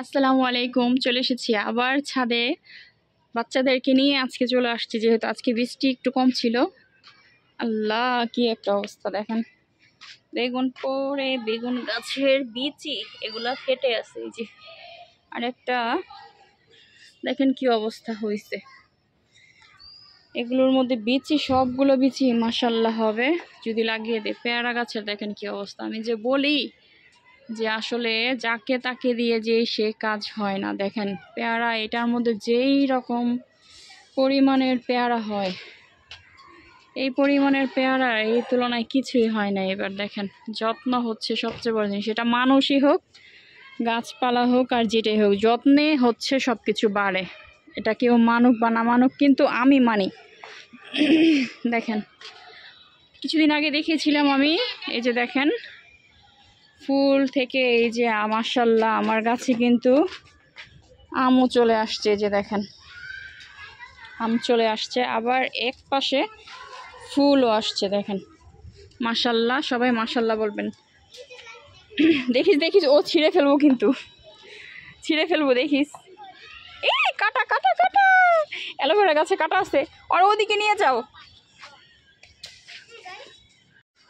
আসসালামু আলাইকুম। চলে এসেছি আবার ছাদে বাচ্চাদেরকে নিয়ে। আজকে চলে আসছি যেহেতু আজকে বৃষ্টি একটু কম ছিল। আল্লাহ, কি একটা অবস্থা দেখেন। বেগুন পড়ে বেগুন গাছের বিচি এগুলা ফেটে আছে। এই যে আরেকটা দেখেন কি অবস্থা হয়েছে। এগুলোর মধ্যে বিচি, সবগুলো বিচি মাশাল্লাহ হবে যদি লাগিয়ে দেয়। পেয়ারা গাছের দেখেন কি অবস্থা। আমি যে বলি যে আসলে যাকে তাকে দিয়ে যে সে কাজ হয় না। দেখেন পেয়ারা, এটার মধ্যে যেই রকম পরিমাণের পেয়ারা হয়, এই পরিমাণের পেয়ারা এই তুলনায় কিছুই হয় না। এবার দেখেন যত্ন হচ্ছে সবচেয়ে বড় জিনিস। এটা মানুষই হোক, গাছপালা হোক, আর যেটাই হোক, যত্নে হচ্ছে সব কিছু বাড়ে। এটা কেউ মানুক বা না মানুক, কিন্তু আমি মানি। দেখেন কিছুদিন আগে দেখিয়েছিলাম আমি, এই যে দেখেন ফুল থেকে এই যে মাশাল্লাহ আমার গাছে কিন্তু আমও চলে আসছে। যে দেখেন আম চলে আসছে, আবার এক পাশে ফুলও আসছে। দেখেন মাশাল্লাহ, সবাই মাশাল্লাহ বলবেন। দেখিস দেখিস, ও ছিঁড়ে ফেলবো, কিন্তু ছিঁড়ে ফেলবো দেখিস। এই কাটা কাটা কাটা, অ্যালোভেরা গাছে কাটা আছে, আর ওদিকে নিয়ে যাও।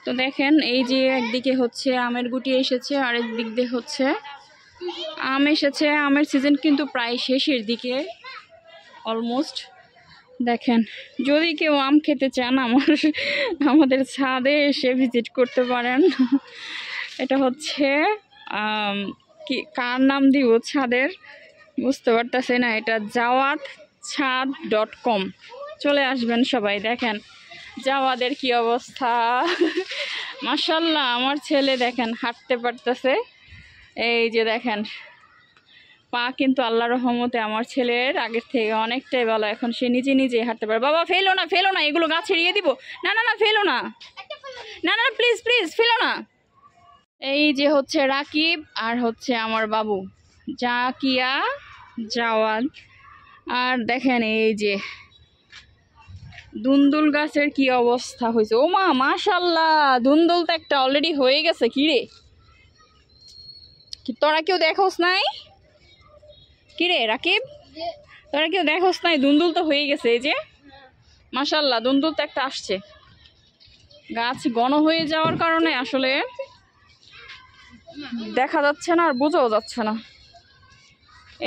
তো দেখেন এই যে একদিকে হচ্ছে আমের গুটি এসেছে, আরেক দিক দিয়ে হচ্ছে আম এসেছে। আমের সিজন কিন্তু প্রায় শেষের দিকে, অলমোস্ট। দেখেন যদি কেউ আম খেতে চান আমাদের ছাদে এসে ভিজিট করতে পারেন। এটা হচ্ছে কি, কার নাম দিব ছাদের বুঝতে পারতেছে না। এটা jawad-chad.com, চলে আসবেন সবাই। দেখেন জাওয়াদের কি অবস্থা। মাশাল্লাহ আমার ছেলে দেখেন হাঁটতে পারতেছে। এই যে দেখেন পা কিন্তু আল্লাহর রহমতে আমার ছেলের আগের থেকে অনেকটাই ভালো। এখন সে নিজে নিজে হাঁটতে পারে। বাবা ফেলো না, ফেলো না, এগুলো গাছে ছেড়িয়ে দিব। না না না, ফেলো না, না না প্লিজ প্লিজ ফেলো না। এই যে হচ্ছে রাকিব, আর হচ্ছে আমার বাবু জাকিয়া, জাওয়াদ। আর দেখেন এই যে দুন্দুল গাছের কি অবস্থা হয়েছে। ও মা মাশাল্লাহ, দুন্দুল তো একটা অলরেডি হয়ে গেছে। কি রে, তোরা কেউ দেখোস নাই? কি রে রাকিব, তোরা কেউ দেখোস নাই? দুন্দুল তো হয়ে গেছে। এই যে মাশাল্লাহ, দুন্দুল তো একটা আসছে। গাছ ঘন হয়ে যাওয়ার কারণে আসলে দেখা যাচ্ছে না আর বোঝাও যাচ্ছে না।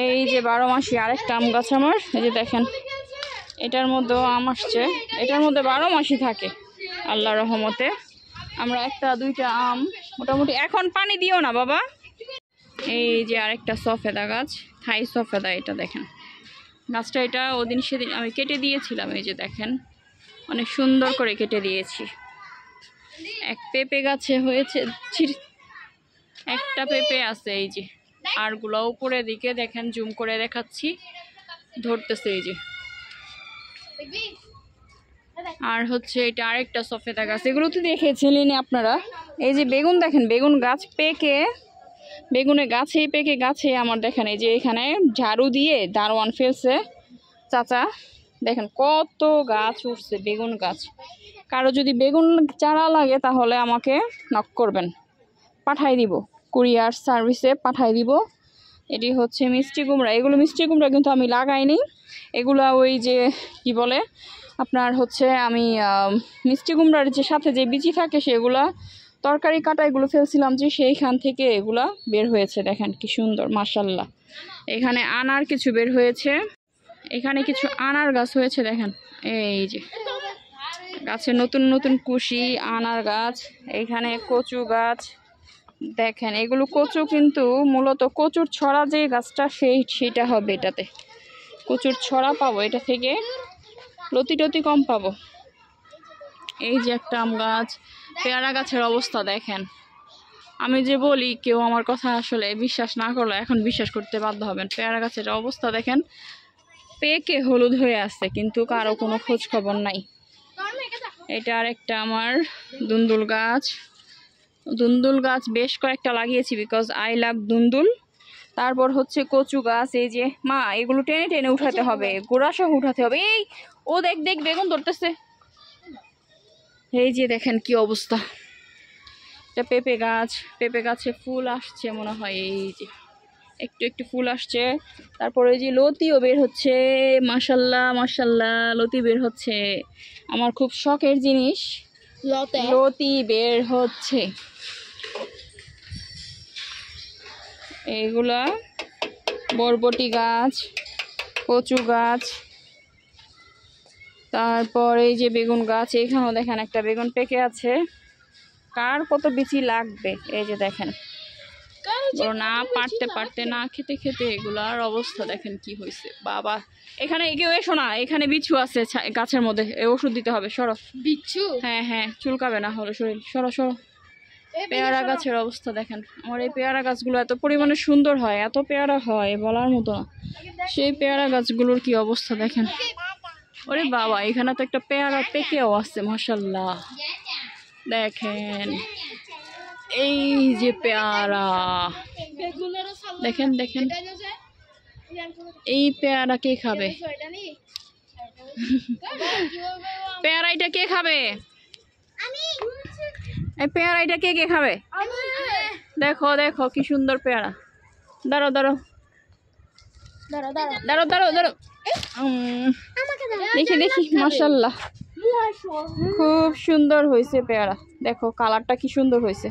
এই যে 12 মাসি আরেকটা আম গাছ আমার, এই যে দেখেন এটার মধ্যেও আম আসছে। এটার মধ্যে 12 মাসই থাকে আল্লাহর রহমতে। আমরা একটা দুইটা আম মোটামুটি। এখন পানি দিও না বাবা। এই যে আরেকটা সফেদা গাছ, থাই সফেদা। এটা দেখেন গাছটা, এটা ওদিন সেদিন আমি কেটে দিয়েছিলাম। এই যে দেখেন অনেক সুন্দর করে কেটে দিয়েছি। এক পেঁপে গাছে হয়েছে, একটা পেঁপে আছে এই যে, আরগুলো উপরের দিকে দেখেন, জুম করে দেখাচ্ছি, ধরতেছে এই যে। আর হচ্ছে এটা আরেকটা সফেদা গাছ, এগুলো তো দেখেছিলেন আপনারা। এই যে বেগুন দেখেন, বেগুন গাছ পেকে, বেগুনের গাছেই পেকে গাছে আমার দেখেন এই যে এখানে ঝাড়ু দিয়ে দারোয়ান ফেলছে চাচা। দেখেন কত গাছ উঠছে বেগুন গাছ। কারো যদি বেগুন চারা লাগে তাহলে আমাকে নক করবেন, পাঠাই দিব, কুরিয়ার সার্ভিসে পাঠাই দিব। এটি হচ্ছে মিষ্টি কুমড়া। এগুলো মিষ্টি কুমড়া কিন্তু আমি লাগাইনি। এগুলো ওই যে কি বলে আপনার হচ্ছে, আমি মিষ্টি কুমড়ার যে সাথে যে বিচি থাকে সেগুলা তরকারি কাটা এগুলো ফেলছিলাম, যে সেইখান থেকে এগুলা বের হয়েছে। দেখেন কি সুন্দর মাশাল্লাহ। এখানে আনার কিছু বের হয়েছে, এখানে কিছু আনার গাছ হয়েছে। দেখেন এই যে গাছে নতুন নতুন কুশি আনার গাছ। এখানে কচু গাছ দেখেন, এগুলো কচু, কিন্তু মূলত কচুর ছড়া যে গাছটা সেটা হবে। এটাতে কচুর ছড়া পাবো, এটা থেকে লতি টতি কম পাবো। এই যে একটা আম গাছ। পেয়ারা গাছের অবস্থা দেখেন। আমি যে বলি কেউ আমার কথা আসলে বিশ্বাস না করলে এখন বিশ্বাস করতে বাধ্য হবেন। পেয়ারা গাছের অবস্থা দেখেন, পেকে হলুদ হয়ে আসছে, কিন্তু কারো কোনো খোঁজ খবর নাই। এটা আরেকটা আমার দুন্দুল গাছ। দুন্দুল গাছ বেশ কয়েকটা লাগিয়েছি, বিকজ আই লাভ দুন্দুল। তারপর হচ্ছে কচু গাছ। এই যে মা, এগুলো টেনে টেনে উঠাতে হবে, গোড়া সহ উঠাতে হবে। এই ও দেখ দেখ বেগুন ধরতেছে। এই যে দেখেন কি অবস্থা। এটা পেঁপে গাছ, পেঁপে গাছে ফুল আসছে মনে হয়। এই যে একটু একটু ফুল আসছে। তারপরে যে লতিও বের হচ্ছে, মাশাল্লাহ মাশাল্লাহ লতি বের হচ্ছে। আমার খুব শখের জিনিস, লতি বের হচ্ছে। এইগুলা বরবটি গাছ, কচু গাছ, তারপর এই যে বেগুন গাছ। এইখানেও দেখেন একটা বেগুন পেকে আছে। কার কত বিচি লাগবে এই যে দেখেন, না পারতে পারতে না খেতে খেতে এগুলার অবস্থা দেখেন কি হয়েছে। বাবা এখানে কেউ এসো না, এখানে বিচ্ছু আছে গাছের মধ্যে, ওষুধ দিতে হবে। সরো বিচ্ছু, হ্যাঁ হ্যাঁ চুলকাবে না হলো শরীর, সরো সরো। পেয়ারা গাছের অবস্থা দেখেন। আমার এই পেয়ারা গাছগুলো এত পরিমাণে সুন্দর হয়, এত পেয়ারা হয় বলার মতো না। সেই পেয়ারা গাছগুলোর কি অবস্থা দেখেন। ওরে বাবা এখানে তো একটা পেয়ারা পেকেও আছে মাশাল্লাহ। দেখেন এই যে পেয়ারা, দেখেন দেখেন এই পেয়ারা কে খাবে? পেয়ারাইটা কে খাবে? এই পেয়ারাইটা কে কে খাবে? দেখো দেখো কি সুন্দর পেয়ারা। দাঁড়ো দাঁড়ো দাঁড়ো দাঁড়ো দাঁড়ো, দেখি দেখি মাশাল্লাহ খুব সুন্দর হয়েছে পেয়ারা। দেখো কালারটা কি সুন্দর হয়েছে।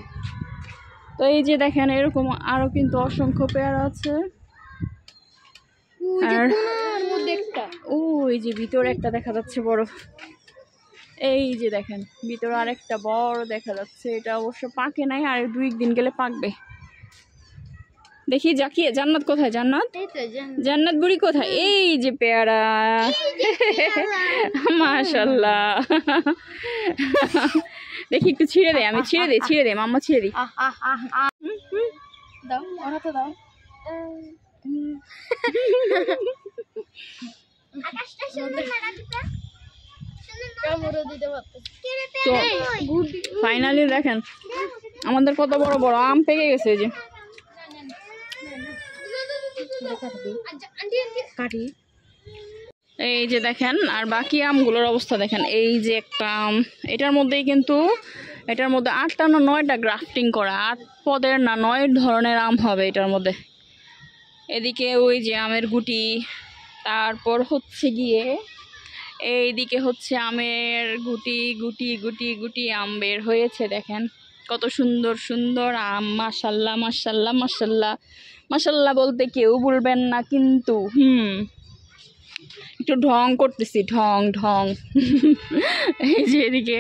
তো এই যে দেখেন এরকম আরো কিন্তু অসংখ্য পেয়ারা আছে। আর ওই যে ভিতরে একটা দেখা যাচ্ছে বড়, এই যে দেখেন ভিতরে আরেকটা বড় দেখা যাচ্ছে। এটা অবশ্য পাকে নাই, আর 2 দিন গেলে পাকবে। দেখি জাকিয়ে জান্নাত কোথায়? জান্নাত, জান্নাত বুড়ি কোথায়? এই যে পেয়ারা মাশাল্লাহ। দেখি একটু ছিঁড়ে দে, আমি ছিঁড়ে দিই, ছিঁড়ে দে মাম্মা, ছিঁড়ে দিই। দাও ওনাতে দাও। তো ফাইনালি দেখেন আমাদের কত বড় বড় আম পেকে গেছে। যে এই যে দেখেন, আর বাকি আমগুলোর অবস্থা দেখেন। এই যে একটা আম, এটার মধ্যেই কিন্তু এটার মধ্যে 8টা না 9টা গ্রাফটিং করা, 8 পদের না 9 ধরনের আম হবে এটার মধ্যে। এদিকে ওই যে আমের গুটি, তারপর হচ্ছে গিয়ে এইদিকে হচ্ছে আমের গুটি গুটি গুটি গুটি আম বের হয়েছে। দেখেন কত সুন্দর সুন্দর আম, মাশাল্লাহ মাশাল্লাহ মাশাল্লাহ। মাশাল্লাহ বলতে কেউ বলবেন না কিন্তু। একটু ঢং করতেছি, ঢং ঢং। এই যে এদিকে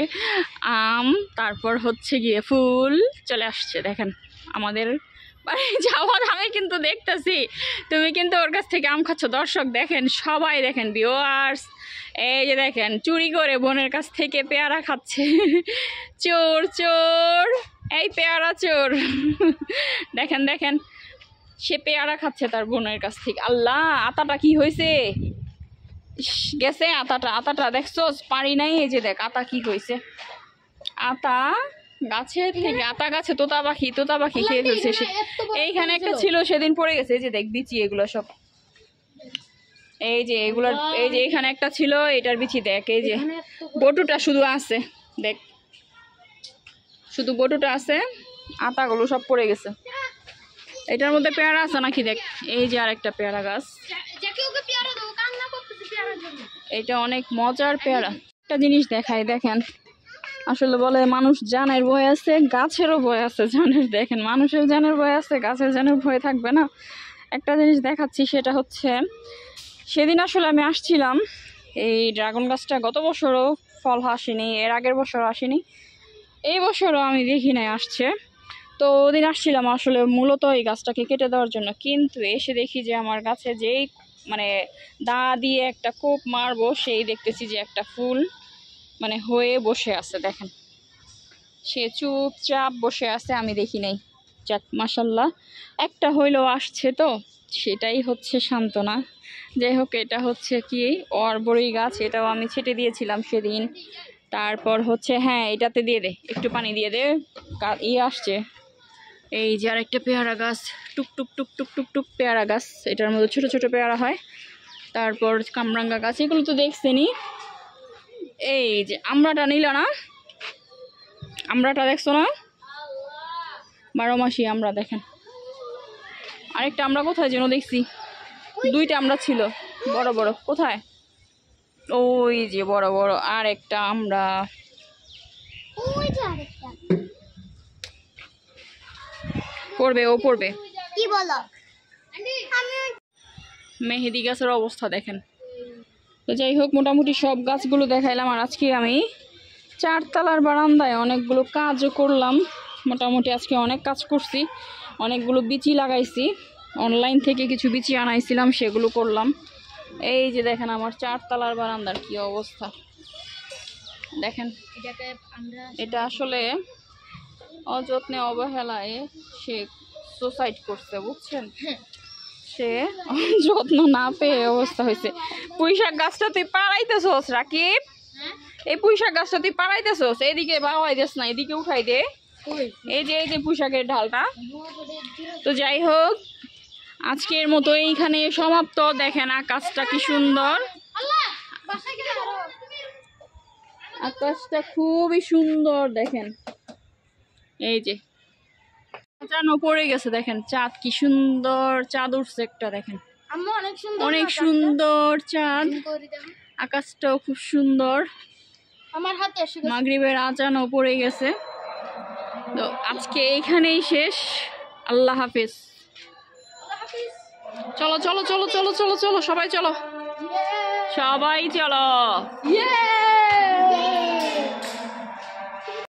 আম, তারপর হচ্ছে গিয়ে ফুল চলে আসছে। দেখেন আমাদের বাড়ি যাওয়ার আমি কিন্তু দেখতেছি তুমি কিন্তু ওর কাছ থেকে আম খাচ্ছ। দর্শক দেখেন, সবাই দেখেন, ভিউয়ার্স এই যে দেখেন চুরি করে বোনের কাছ থেকে পেয়ারা খাচ্ছে। চোর চোর, এই পেয়ারা চোর। দেখেন দেখেন সে পেয়ারা খাচ্ছে তার বোনের কাছ থেকে। আল্লাহ আতাটা কি হয়েছে গেছে, আতাটা আতাটা দেখছো পারি নাই। এই যে দেখ আতা কি হয়েছে, আতা গাছে থেকে, আতা গাছে তোতা পাখি খেয়ে ফেলছে। এইখানে একটা ছিল সেদিন পড়ে গেছে। এই যে দেখ বিচি এগুলো সব, এই যে এগুলার, এই যে এখানে একটা ছিল এটার বিচি দেখ। এই যে বটুটা শুধু আছে, দেখ শুধু বটুটা আছে, আতাগুলো সব পড়ে গেছে। এটার মধ্যে পেয়ারা আছে নাকি দেখ। এই যে আরেকটা পেয়ারা গাছ, এটা অনেক মজার পেয়ারা। একটা জিনিস দেখাই দেখেন, আসলে বলে মানুষ জানের ভয় আছে, গাছেরও ভয় আছে জানের। দেখেন মানুষের জানের ভয় আছে, গাছের জানের ভয় থাকবে না। একটা জিনিস দেখাচ্ছি, সেটা হচ্ছে সেদিন আসলে আমি আসছিলাম, এই ড্রাগন গাছটা গত বছরও ফল আসেনি, এর আগের বছর আসেনি, এই বছরও আমি দেখি নাই আসছে। তো ওদিন আসছিলাম আসলে মূলত এই গাছটাকে কেটে দেওয়ার জন্য, কিন্তু এসে দেখি যে আমার গাছে যেই মানে দা দিয়ে একটা কোপ মারবো, সেই দেখতেছি যে একটা ফুল মানে হয়ে বসে আছে। দেখেন সে চুপচাপ বসে আছে, আমি দেখি নাই। যাক মাশাল্লাহ একটা হইলেও আসছে, তো সেটাই হচ্ছে সান্ত্বনা। যাই হোক, এটা হচ্ছে কি অরবড়ি গাছ, এটাও আমি ছেটে দিয়েছিলাম সেদিন। তারপর হচ্ছে হ্যাঁ এটাতে দিয়ে দে, একটু পানি দিয়ে দে, আসছে। এই যে আরেকটা পেয়ারা গাছ, টুক টুক টুক টুক টুক টুক পেয়ারা গাছ, এটার মধ্যে ছোট ছোট পেয়ারা হয়। তারপর কামরাঙ্গা গাছ, এগুলো তো দেখছেনি। এই যে আমরাটা নিল না, আমরাটা দেখছো না, 12 মাসি আমরা। দেখেন আরেকটা আমরা কোথায় যেন দেখছি, দুইটা আমরা ছিল বড় বড়, কোথায়? ওই যে বড় বড় আর একটা আমরা। পড়বে, ও পড়বে। কি বলো? মেহেদি গাছের অবস্থা দেখেন। তো যাই হোক, মোটামুটি সব গাছগুলো দেখাইলাম। আর আজকে আমি 4 তলার বারান্দায় অনেকগুলো কাজও করলাম। মোটামুটি আজকে অনেক কাজ করছি, অনেকগুলো বিচি লাগাইছি, অনলাইন থেকে কিছু বিচি আনাইছিলাম, সেগুলো করলাম। এই যে দেখেন আমার 4 তলার বারান্দার কি অবস্থা দেখেন। এটা আসলে অযত্নে অবহেলায় সে সুসাইড করছে, বুঝছেন? সে যত্ন না পেয়ে অবস্থা হয়েছে। পুঁইশাক গাছটা তুই পাড়াইতেছস রাকিব, এই পুঁইশাক গাছটা তুই পাড়াইতেছস, এদিকে বাড়াই দিস না, এদিকে উঠাই দে। এই যে পুঁইশাকের ঢালটা। তো যাই হোক, আজকের মতো এইখানে সমাপ্ত। দেখেন আকাশটা কি সুন্দর, আকাশটা খুবই সুন্দর দেখেন। এই যে চাঁদও পড়ে গেছে, দেখেন চাঁদ কি সুন্দর, চাঁদ উঠছে একটা দেখেন, অনেক সুন্দর চাঁদ। আকাশটাও খুব সুন্দর, মাগরিবের আজানও পড়ে গেছে। তো আজকে এইখানেই শেষ, আল্লাহ হাফেজ। চলো চলো চলো চলো চলো চলো, সবাই চলো, সবাই চলো।